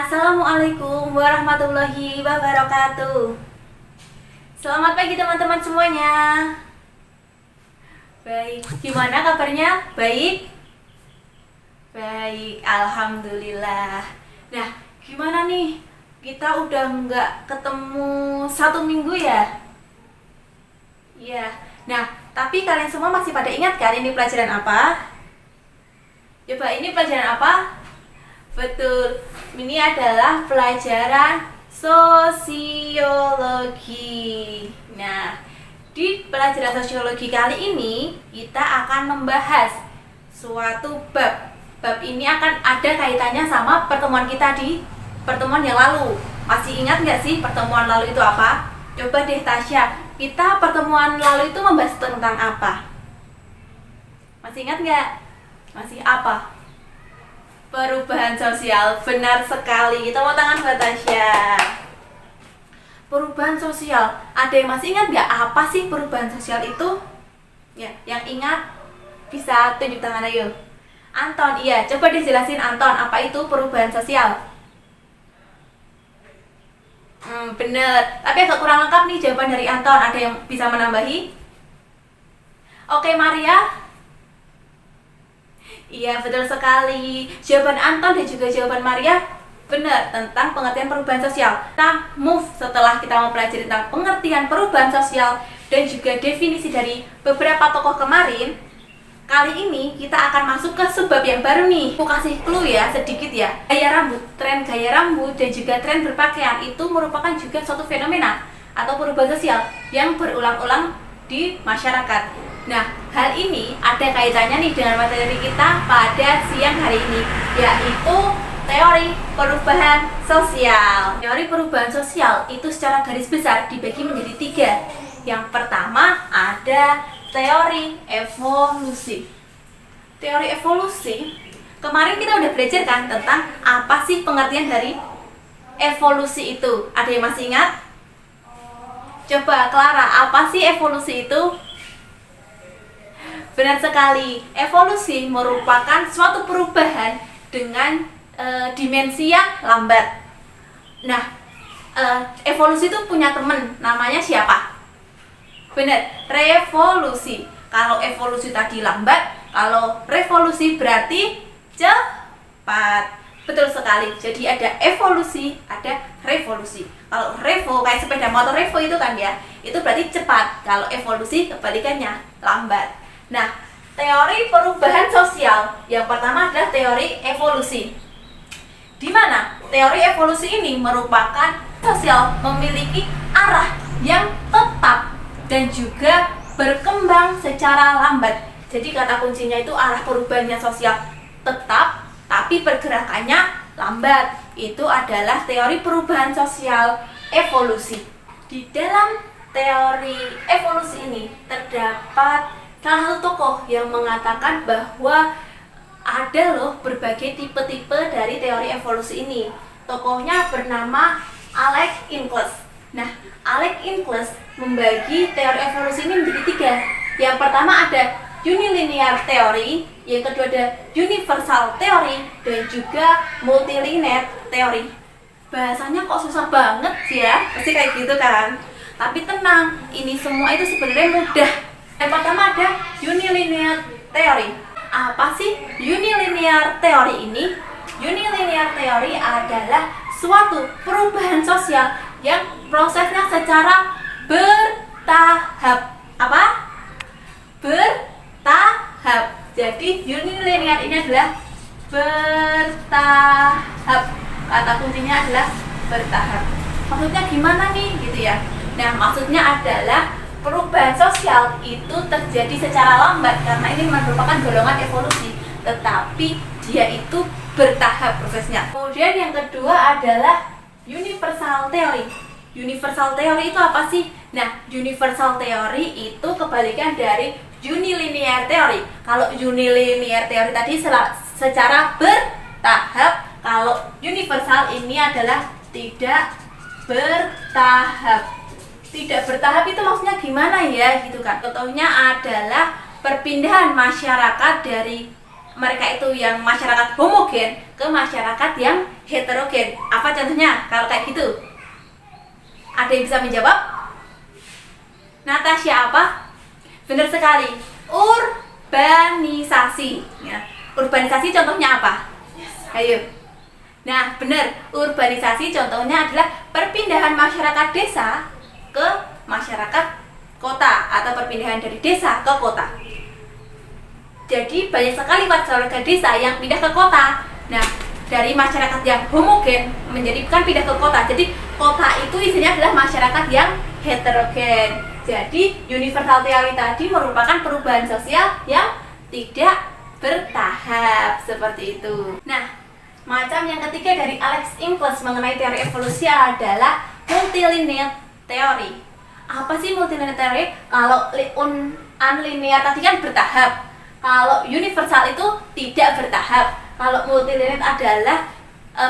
Assalamualaikum warahmatullahi wabarakatuh. Selamat pagi teman-teman semuanya. Baik, gimana kabarnya? Baik? Baik, alhamdulillah. Nah, gimana nih? Kita udah nggak ketemu 1 minggu ya? Iya. Nah, tapi kalian semua masih pada ingat kan ini pelajaran apa? Coba ini pelajaran apa? Betul, ini adalah pelajaran sosiologi. Nah, di pelajaran sosiologi kali ini kita akan membahas suatu bab. Bab ini akan ada kaitannya sama pertemuan kita di pertemuan yang lalu. Masih ingat nggak sih pertemuan lalu itu apa? Coba deh Tasya, kita pertemuan lalu itu membahas tentang apa? Masih ingat nggak? Masih apa? Perubahan sosial, benar sekali. Tepuk tangan buat Tasya. Perubahan sosial, ada yang masih ingat nggak apa sih perubahan sosial itu? Ya, yang ingat bisa tunjuk tangan ayo. Anton, iya, coba dijelasin Anton, apa itu perubahan sosial? Bener, tapi agak kurang lengkap nih jawaban dari Anton. Ada yang bisa menambahi? Oke, Maria. Iya, betul sekali. Jawaban Anton dan juga jawaban Maria benar tentang pengertian perubahan sosial. Kita move setelah kita mempelajari tentang pengertian perubahan sosial dan juga definisi dari beberapa tokoh kemarin. Kali ini kita akan masuk ke sebab yang baru nih. Aku kasih clue ya, sedikit ya. Gaya rambut, tren gaya rambut dan juga tren berpakaian itu merupakan juga suatu fenomena atau perubahan sosial yang berulang-ulang di masyarakat. Nah, hal ini ada kaitannya nih dengan materi kita pada siang hari ini, yaitu teori perubahan sosial. Teori perubahan sosial itu secara garis besar dibagi menjadi 3. Yang pertama ada teori evolusi. Teori evolusi, kemarin kita udah belajar kan tentang apa sih pengertian dari evolusi itu. Ada yang masih ingat? Coba Clara, apa sih evolusi itu? Benar sekali, evolusi merupakan suatu perubahan dengan dimensi yang lambat. Nah, evolusi itu punya teman, namanya siapa? Benar, revolusi. Kalau evolusi tadi lambat, kalau revolusi berarti cepat. Betul sekali, jadi ada evolusi, ada revolusi. Kalau revo, kayak sepeda motor revo itu kan ya, itu berarti cepat. Kalau evolusi, kebalikannya, lambat. Nah, teori perubahan sosial yang pertama adalah teori evolusi. Di mana teori evolusi ini merupakan sosial memiliki arah yang tetap dan juga berkembang secara lambat. Jadi kata kuncinya itu arah perubahannya sosial tetap tapi pergerakannya lambat. Itu adalah teori perubahan sosial evolusi. Di dalam teori evolusi ini terdapat salah satu tokoh yang mengatakan bahwa ada loh berbagai tipe-tipe dari teori evolusi ini. Tokohnya bernama Alex Ingalls. Nah, Alex Ingalls membagi teori evolusi ini menjadi 3. Yang pertama ada unilinear theory, yang kedua ada universal theory, dan juga multilinear theory. Bahasanya kok susah banget sih ya, pasti kayak gitu kan. Tapi tenang, ini semua itu sebenarnya mudah. Yang pertama ada unilinear theory. Apa sih unilinear theory ini? Unilinear theory adalah suatu perubahan sosial yang prosesnya secara bertahap. Apa? Bertahap. Jadi unilinear ini adalah bertahap. Kata kuncinya adalah bertahap. Maksudnya gimana nih gitu ya? Nah, maksudnya adalah perubahan sosial itu terjadi secara lambat karena ini merupakan golongan evolusi, tetapi dia itu bertahap prosesnya. Kemudian yang kedua adalah universal theory. Universal theory itu apa sih? Nah, universal theory itu kebalikan dari unilinear theory. Kalau unilinear theory tadi secara bertahap, kalau universal ini adalah tidak bertahap. Tidak bertahap itu maksudnya gimana ya gitu kan. Contohnya adalah perpindahan masyarakat dari mereka itu yang masyarakat homogen ke masyarakat yang heterogen. Apa contohnya kalau kayak gitu? Ada yang bisa menjawab? Natasha apa? Benar sekali, urbanisasi ya. Urbanisasi contohnya apa? Ayo. Nah, benar, urbanisasi contohnya adalah perpindahan masyarakat desa ke masyarakat kota atau perpindahan dari desa ke kota. Jadi banyak sekali warga desa yang pindah ke kota. Nah, dari masyarakat yang homogen menjadi bukan pindah ke kota. Jadi kota itu isinya adalah masyarakat yang heterogen. Jadi universal theory tadi merupakan perubahan sosial yang tidak bertahap seperti itu. Nah, macam yang ketiga dari Alex Ingalls mengenai teori evolusi adalah multilinear theory. Apa sih multilinear theory? Kalau unlinear tadi kan bertahap. Kalau universal itu tidak bertahap. Kalau multilinear adalah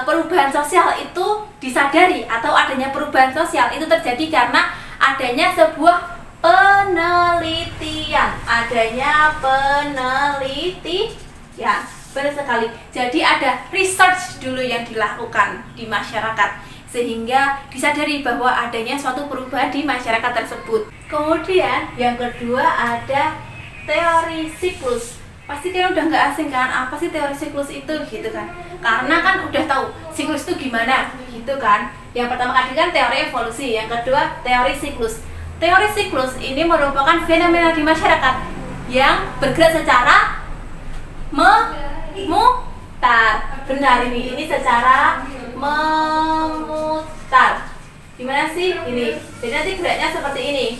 perubahan sosial itu disadari atau adanya perubahan sosial itu terjadi karena adanya sebuah penelitian. Benar sekali. Jadi ada research dulu yang dilakukan di masyarakat sehingga disadari bahwa adanya suatu perubahan di masyarakat tersebut. Kemudian yang kedua ada teori siklus. Pasti kalian udah nggak asing kan, apa sih teori siklus itu gitu kan? Karena kan udah tahu siklus itu gimana gitu kan. Yang pertama kali kan teori evolusi, yang kedua teori siklus. Teori siklus ini merupakan fenomena di masyarakat yang bergerak secara memutar. Benar, ini secara memutar. Gimana sih ini? Jadi nanti geraknya seperti ini.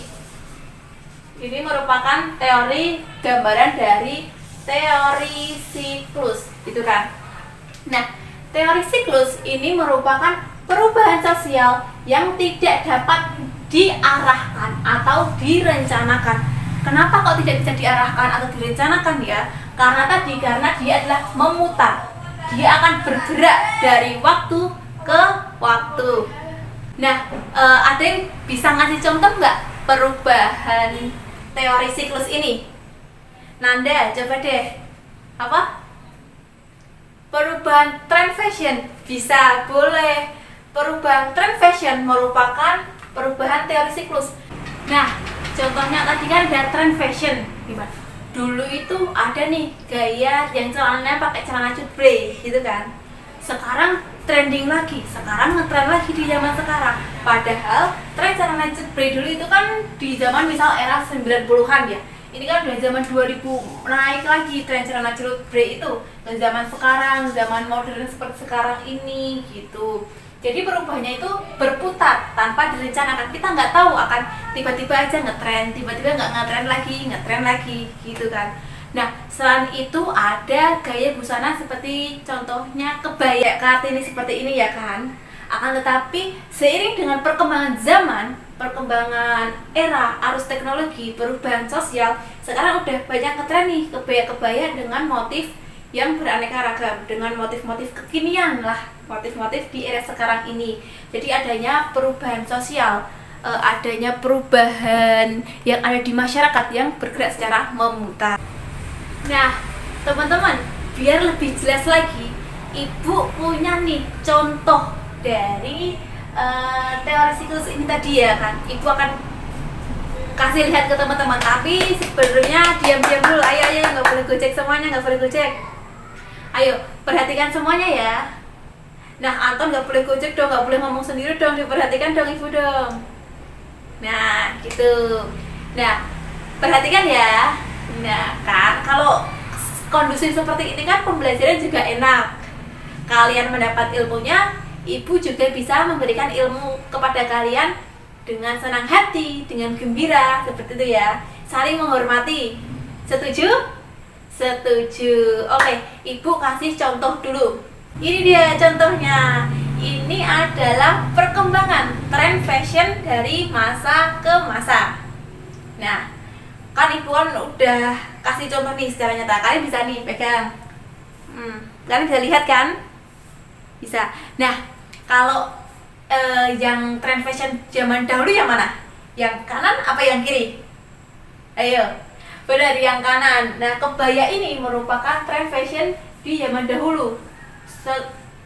Ini merupakan teori gambaran dari teori siklus, gitu kan? Nah, teori siklus ini merupakan perubahan sosial yang tidak dapat diarahkan atau direncanakan. Kenapa kok tidak bisa diarahkan atau direncanakan ya? Karena dia adalah memutar. Dia akan bergerak dari waktu ke waktu. Nah, ada yang bisa ngasih contoh nggak perubahan teori siklus ini? Nanda, coba deh. Apa? Perubahan trend fashion. Bisa, boleh. Perubahan trend fashion merupakan perubahan teori siklus. Nah, contohnya tadi kan ada trend fashion. Gimana? Dulu itu ada nih gaya yang celananya pakai celana cutbray gitu kan. Sekarang trending lagi, sekarang ngetrend lagi di zaman sekarang. Padahal tren celana cutbray dulu itu kan di zaman misal era 90-an ya. Ini kan udah zaman 2000 naik lagi tren celana cutbray itu. Dan zaman sekarang, zaman modern seperti sekarang ini gitu. Jadi perubahannya itu berputar tanpa direncanakan. Kita nggak tahu akan tiba-tiba aja ngetren, tiba-tiba nggak ngetren lagi gitu kan. Nah, selain itu ada gaya busana seperti contohnya kebaya Kartini seperti ini ya kan. Akan tetapi seiring dengan perkembangan zaman, perkembangan era, arus teknologi, perubahan sosial, sekarang udah banyak ngetren nih kebaya-kebaya dengan motif yang beraneka ragam, dengan motif-motif kekinian lah, motif-motif di era sekarang ini. Jadi adanya perubahan sosial, adanya perubahan yang ada di masyarakat yang bergerak secara memutar. Nah, teman-teman, biar lebih jelas lagi, Ibu punya nih contoh dari teori siklus ini tadi ya kan. Ibu akan kasih lihat ke teman-teman, tapi sebelumnya diam-diam dulu. Ayo, nggak boleh gojek semuanya, nggak boleh gojek. Ayo, perhatikan semuanya ya. Nah, Anton nggak boleh gojek dong, nggak boleh ngomong sendiri dong, diperhatikan dong Ibu dong. Nah, gitu. Nah, perhatikan ya. Nah, kan kalau kondusif seperti ini kan pembelajaran juga enak. Kalian mendapat ilmunya, Ibu juga bisa memberikan ilmu kepada kalian dengan senang hati, dengan gembira, seperti itu ya. Saling menghormati. Setuju? Setuju. Oke, Ibu kasih contoh dulu. Ini dia contohnya. Ini adalah perkembangan tren fashion dari masa ke masa. Nah, kan Ibu kan udah kasih contoh nih secara nyata. Kalian bisa nih pegang. Kalian bisa lihat kan? Bisa. Nah, kalau yang tren fashion zaman dahulu yang mana? Yang kanan apa yang kiri? Ayo. Benar, yang kanan. Nah, kebaya ini merupakan tren fashion di zaman dahulu.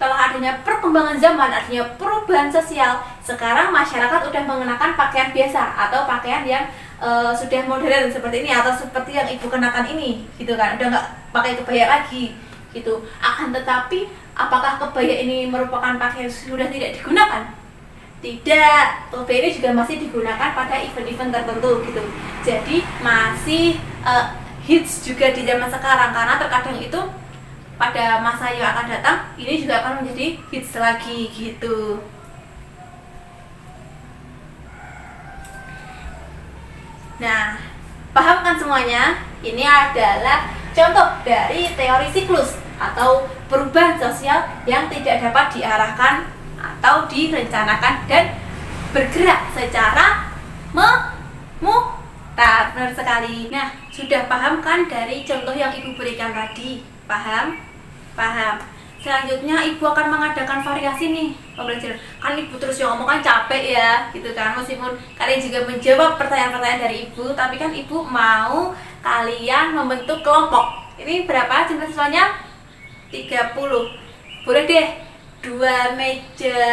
setelah adanya perkembangan zaman, adanya perubahan sosial, sekarang masyarakat udah mengenakan pakaian biasa atau pakaian yang sudah modern seperti ini atau seperti yang ibu kenakan ini, gitu kan, udah nggak pakai kebaya lagi, gitu. Akan tetapi, apakah kebaya ini merupakan pakaian sudah tidak digunakan? Tidak, kebaya ini juga masih digunakan pada event-event tertentu, gitu. Jadi masih hits juga di zaman sekarang, karena terkadang itu pada masa yang akan datang ini juga akan menjadi hits lagi, gitu. Nah, paham kan semuanya? Ini adalah contoh dari teori siklus atau perubahan sosial yang tidak dapat diarahkan atau direncanakan dan bergerak secara memutar. Benar sekali. Nah, sudah paham kan dari contoh yang ibu berikan tadi? Paham? Paham. Selanjutnya ibu akan mengadakan variasi nih pembelajaran. Kan ibu terus yang ngomong kan capek ya, gitu kan. Meskipun kalian juga menjawab pertanyaan-pertanyaan dari ibu, tapi kan ibu mau kalian membentuk kelompok. Ini berapa jumlah siswanya? 30. Boleh deh 2 meja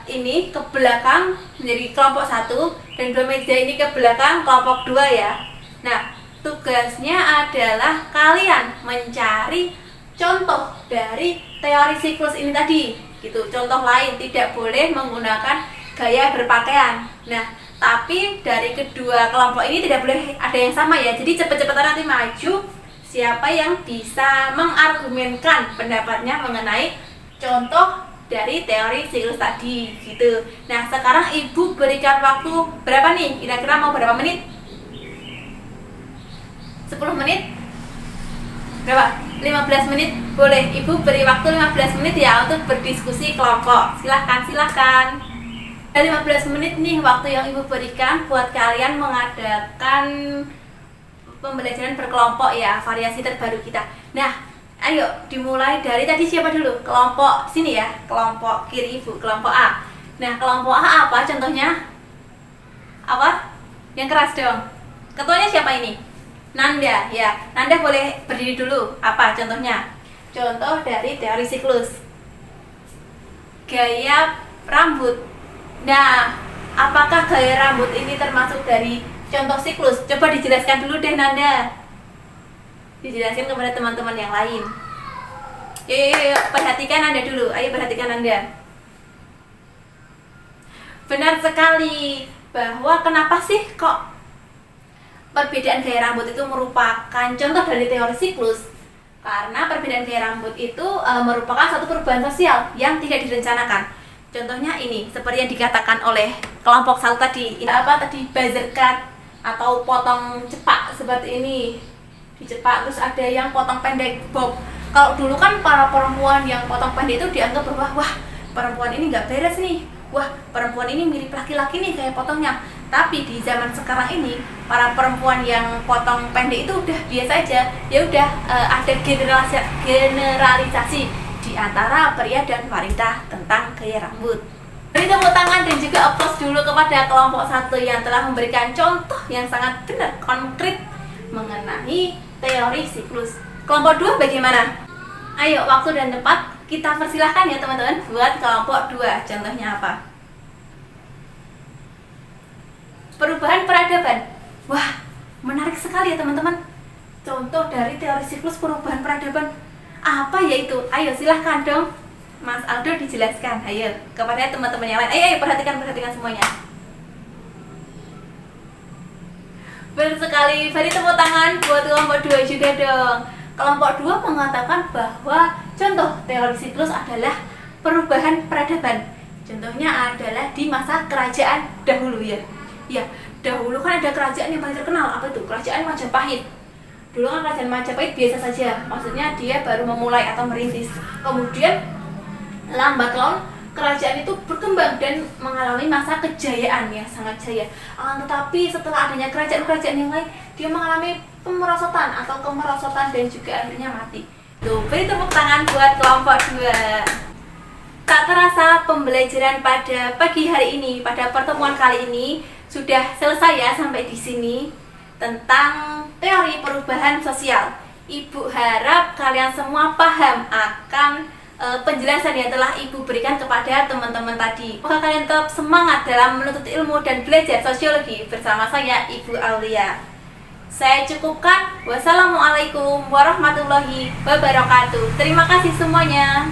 ini ke belakang menjadi kelompok 1 dan 2 meja ini ke belakang kelompok 2 ya. Nah, tugasnya adalah kalian mencari contoh dari teori siklus ini tadi, gitu. Contoh lain, tidak boleh menggunakan gaya berpakaian. Nah, tapi dari kedua kelompok ini tidak boleh ada yang sama ya. Jadi cepet-cepetan nanti maju siapa yang bisa mengargumenkan pendapatnya mengenai contoh dari teori siklus tadi, gitu. Nah, sekarang ibu berikan waktu berapa nih? Kira-kira mau berapa menit? 10 menit? Berapa? 15 menit? Boleh, ibu beri waktu 15 menit ya untuk berdiskusi kelompok. Silahkan. Ada 15 menit nih waktu yang ibu berikan buat kalian mengadakan pembelajaran berkelompok ya, variasi terbaru kita. Nah, ayo dimulai dari tadi siapa dulu? Kelompok sini ya, kelompok kiri ibu, kelompok A. Nah, kelompok A apa contohnya? Apa? Yang keras dong. Ketuanya siapa ini? Nanda ya. Nanda boleh berdiri dulu. Apa contohnya? Contoh dari teori siklus. Gaya rambut. Nah, apakah gaya rambut ini termasuk dari contoh siklus? Coba dijelaskan dulu deh Nanda. Dijelaskan kepada teman-teman yang lain. Yuk, perhatikan Nanda dulu. Ayo perhatikan Nanda. Benar sekali bahwa kenapa sih kok perbedaan gaya rambut itu merupakan contoh dari teori siklus? Karena perbedaan gaya rambut itu merupakan satu perubahan sosial yang tidak direncanakan. Contohnya ini, seperti yang dikatakan oleh kelompok 1 tadi. Ini apa tadi? Buzzer cut atau potong cepak seperti ini. Dicepak, terus ada yang potong pendek bob. Kalau dulu kan para perempuan yang potong pendek itu dianggap bahwa wah, perempuan ini nggak beres nih. Wah, perempuan ini mirip laki-laki nih kayak potongnya. Tapi di zaman sekarang ini para perempuan yang potong pendek itu udah biasa aja. Ya udah ada generalisasi di antara pria dan wanita tentang gaya rambut. Beri tepuk tangan dan juga applause dulu kepada kelompok 1 yang telah memberikan contoh yang sangat benar, konkret mengenai teori siklus. Kelompok 2 bagaimana? Ayo, waktu dan tempat kita persilahkan ya teman-teman buat kelompok 2. Contohnya apa? Perubahan peradaban. Wah, menarik sekali ya teman-teman. Contoh dari teori siklus perubahan peradaban. Apa ya itu? Ayo silahkan dong Mas Aldo dijelaskan. Ayo kepada teman-teman yang lain. Ayo perhatikan semuanya. Benar sekali. Beri tepuk tangan buat kelompok 2 juga dong. Kelompok 2 mengatakan bahwa contoh teori siklus adalah perubahan peradaban. Contohnya adalah di masa kerajaan dahulu ya. Ya, dahulu kan ada kerajaan yang paling terkenal. Apa itu? Kerajaan Majapahit. Dulu kan kerajaan Majapahit biasa saja. Maksudnya dia baru memulai atau merintis. Kemudian lambat laun kerajaan itu berkembang dan mengalami masa kejayaan ya, sangat jaya. Tetapi setelah adanya kerajaan-kerajaan yang lain, dia mengalami pemerosotan atau kemerosotan dan juga akhirnya mati. Tuh, beri tepuk tangan buat kelompok 2. Tak terasa pembelajaran pada pagi hari ini, pada pertemuan kali ini sudah selesai ya sampai di sini tentang teori perubahan sosial. Ibu harap kalian semua paham akan penjelasan yang telah Ibu berikan kepada teman-teman tadi. Semoga kalian tetap semangat dalam menuntut ilmu dan belajar sosiologi bersama saya, Ibu Aulia. Saya cukupkan. Wassalamualaikum warahmatullahi wabarakatuh. Terima kasih semuanya.